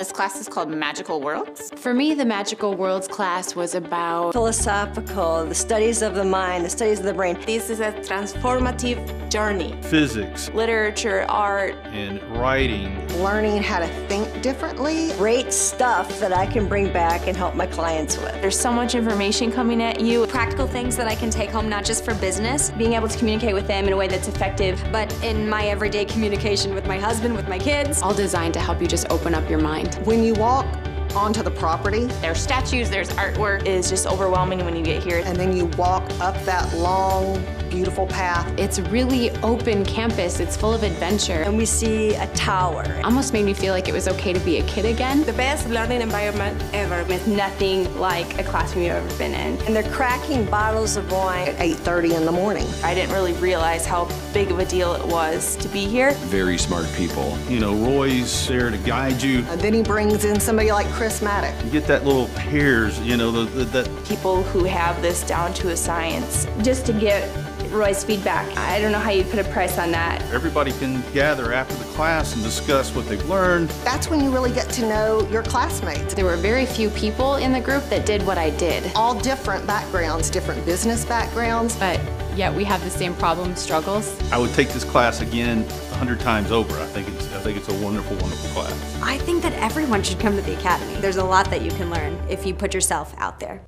This class is called Magical Worlds. For me, the Magical Worlds class was about philosophical, the studies of the mind, the studies of the brain. This is a transformative journey. Physics, literature, art, and writing. Learning how to think differently. Great stuff that I can bring back and help my clients with. There's so much information coming at you. Practical things that I can take home, not just for business, being able to communicate with them in a way that's effective, but in my everyday communication with my husband, with my kids. all designed to help you just open up your mind. When you walk onto the property, There's statues, there's artwork. It's just overwhelming when you get here. and then you walk up that long, beautiful path. It's a really open campus. It's full of adventure. And we see a tower. Almost made me feel like it was okay to be a kid again. The best learning environment ever. With nothing like a classroom you've ever been in. And they're cracking bottles of wine. At 8:30 in the morning. I didn't really realize how big of a deal it was to be here. Very smart people. You know, Roy's there to guide you. And then he brings in somebody like Chris Maddock. You get that little hairs, you know, that People who have this down to a science. Just to get Roy's feedback, I don't know how you'd put a price on that. everybody can gather after the class and discuss what they've learned. That's when you really get to know your classmates. There were very few people in the group that did what I did. All different backgrounds, different business backgrounds. But yet we have the same problems, struggles. I would take this class again 100 times over. I think it's a wonderful, wonderful class. I think that everyone should come to the Academy. There's a lot that you can learn if you put yourself out there.